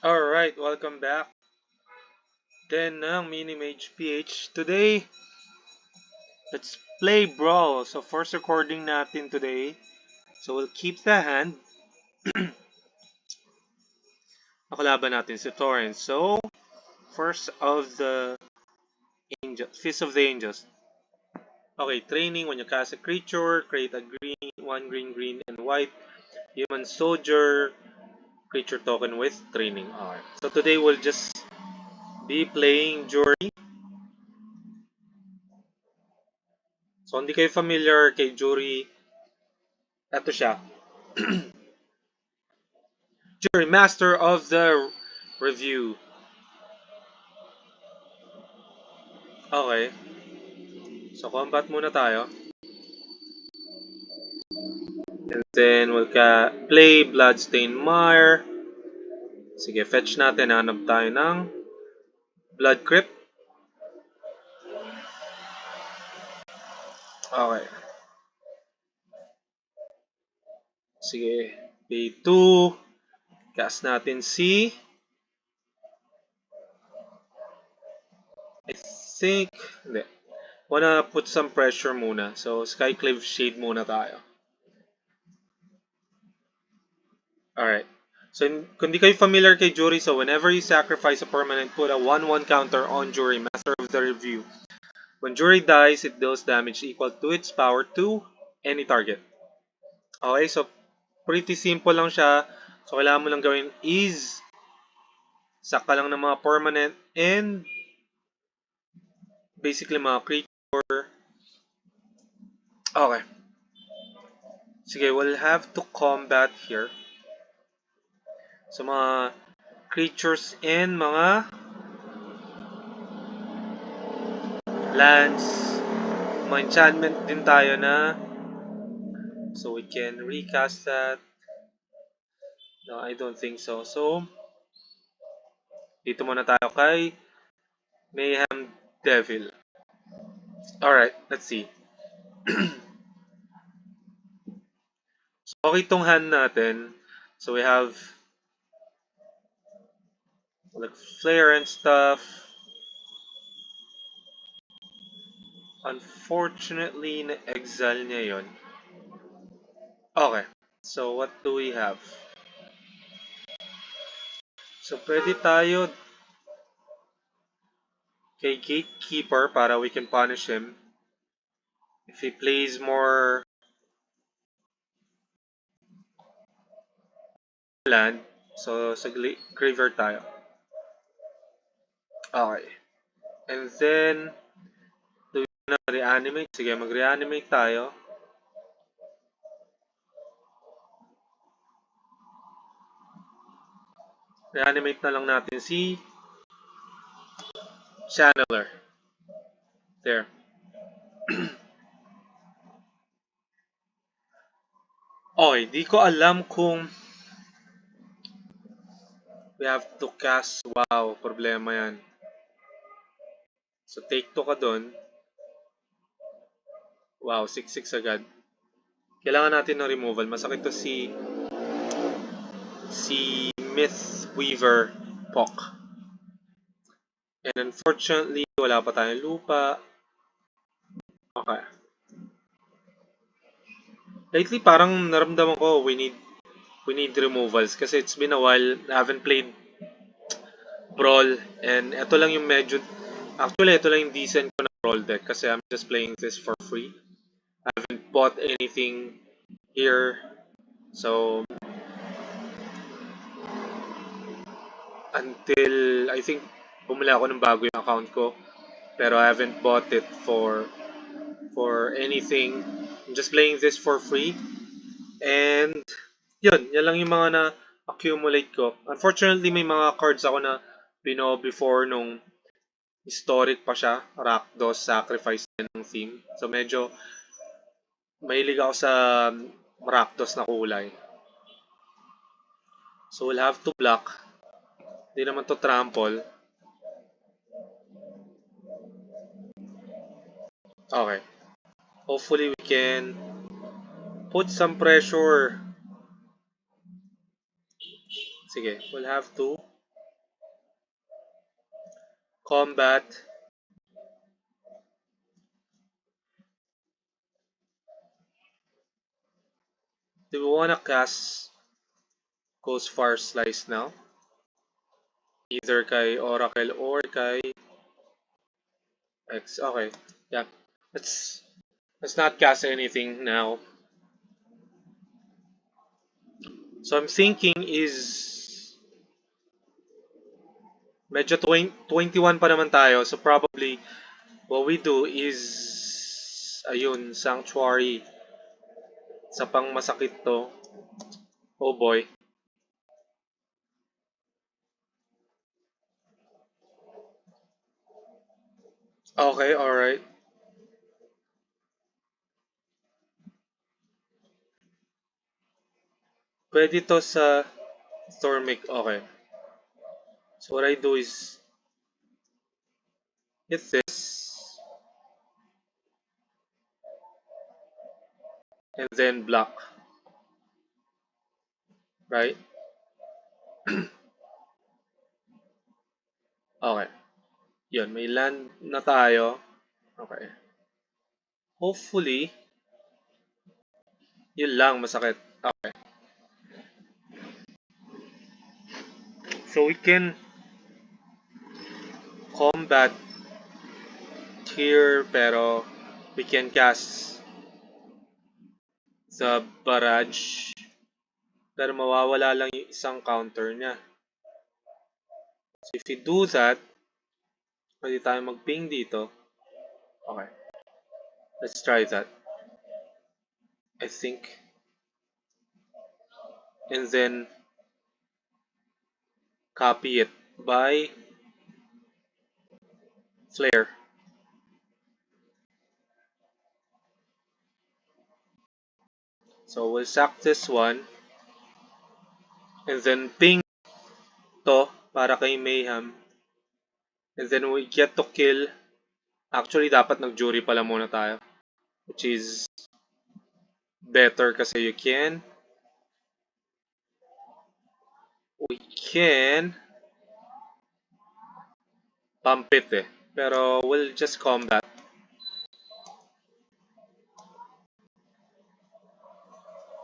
Alright, welcome back. Then ng Mini Mage PH. Today, let's play Brawl. So first recording natin today. So we'll keep the hand. Nakalaban natin si Torrent. So, first of the Angels, Fist of the Angels. Okay, training. When you cast a creature, create a green, and white human soldier creature token with training. Alright. So today we'll just be playing Jury. So hindi kayo familiar kay Jury, eto siya. Jury, master of the review. Okay. So combat muna tayo. And then we'll play Bloodstained Mire. Sige, fetch natin. Hanap tayo ng Blood Crypt. Okay. Sige. Pay 2. Cast natin si... I think... Hindi. Wanna put some pressure muna. So, Skyclave Shade muna tayo. Alright. So, kung di kayo familiar kay Jury, so whenever you sacrifice a permanent, put a 1-1 counter on Jury, master of the review. When Jury dies, it deals damage equal to its power to any target. Okay, so pretty simple lang siya. So, kailangan mo lang gawin is saka lang ng mga permanent and basically mga creature. Okay. Sige, we'll have to combat here. So, mga creatures and mga lands. Mga enchantment din tayo na. So, we can recast that. No, I don't think so. So, dito muna tayo kay Mayhem Devil. Alright, let's see. So, okay tong hand natin. So, we have like flare and stuff. Unfortunately, na-exile niya yon. Okay. So, what do we have? So, pwede tayo kay Gatekeeper para we can punish him. If he plays more land, so sa graveyard tayo. Okay. And then, do we na reanimate? Sige, mag-reanimate tayo. Reanimate na lang natin si Channeler. There. Okay, di ko alam kung we have to cast. Wow, problema yan. So, take 2 ka dun. Wow, 6-6 agad. Kailangan natin ng removal. Masakit to si Myth Weaver Pok. And unfortunately, wala pa tayong lupa. Okay. Lately, parang naramdaman ko we need removals kasi it's been a while. I haven't played Brawl and ito lang yung medyo actually ito lang yung decent ko na Brawl deck kasi I'm just playing this for free. I haven't bought anything here. So until I think bumili ako ng bago yung account ko pero I haven't bought it for anything. I'm just playing this for free. And yan lang yung mga na-accumulate ko. Unfortunately, may mga cards ako na bino before nung historic pa siya. Rakdos, Sacrifice din ng theme. So medyo mahilig ako sa Rakdos na kulay. So we'll have to block. Hindi naman to trample. Okay. Hopefully we can put some pressure. Sige, we'll have to combat. Do we want to cast Ghost Fire Slice now? Either kay Oracle or kay X. Okay, yeah. Let's let's not cast anything now. So I'm thinking is medyo 21 pa naman tayo. So probably what we do is ayun, Sanctuary. Sa pang masakit to. Oh boy. Okay, alright. Pwede to sa Stormic. Okay. So what I do is hit this and then block. Right? Okay. Yun, may land na tayo. Okay. Hopefully, yun lang masakit. Okay. So we can combat here pero we can cast the barrage pero mawawala lang yung isang counter niya. So if you do that, pwede tayo mag-ping dito. Okay. Let's try that. I think. And then copy it by flare. So we'll sack this one and then ping to para kay Mayhem. And then we get to kill. Actually, dapat nag-jury pala muna tayo. Which is better kasi we can pump it eh. Pero we'll just combat.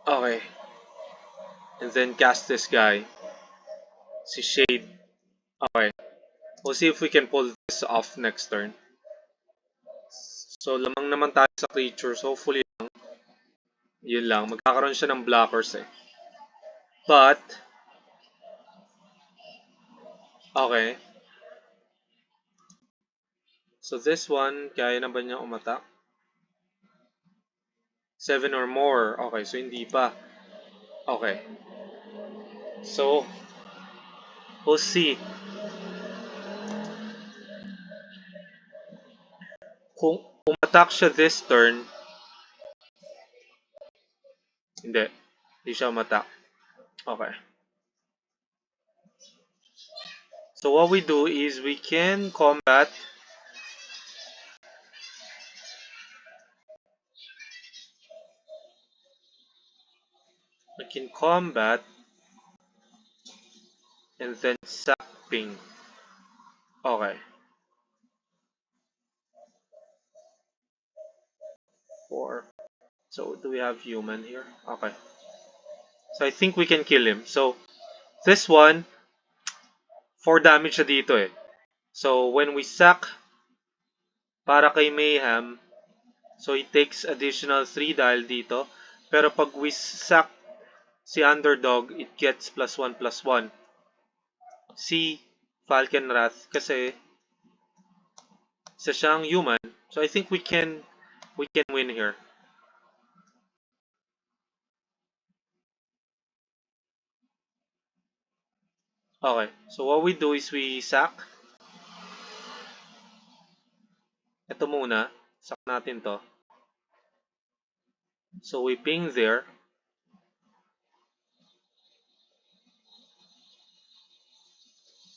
Okay. And then cast this guy. Si Shade. Okay. We'll see if we can pull this off next turn. So, lamang naman tayo sa creatures. Hopefully lang. Yun lang. Magkakaroon siya ng blockers eh. But, okay. So, this one, kaya na ba niya umatak? 7 or more. Okay, so hindi pa. Okay. So, we'll see. Kung umatak siya this turn, hindi. Hindi siya umatak. Okay. So what we do is we can combat. We can combat and then sack ping. Okay. 4. So do we have human here? Okay. So I think we can kill him. So this one, 4 damage siya dito eh. So when we sack para kay Mayhem, so he takes additional 3 dahil dito. Pero pag we sack si Underdog, it gets +1/+1. Si Falcon Wrath kasi isa siyang human. So I think we can win here. Okay. So what we do is we sack. Ito muna. Sack natin to. So we ping there.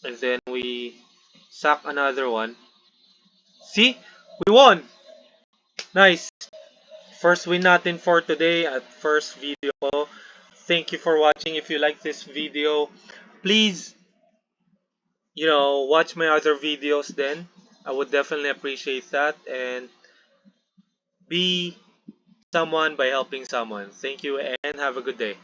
And then we sack another one. See? We won! Nice! First win natin for today at first video ko. Thank you for watching. If you like this video, please watch my other videos then. I would definitely appreciate that, and be someone by helping someone. Thank you and have a good day.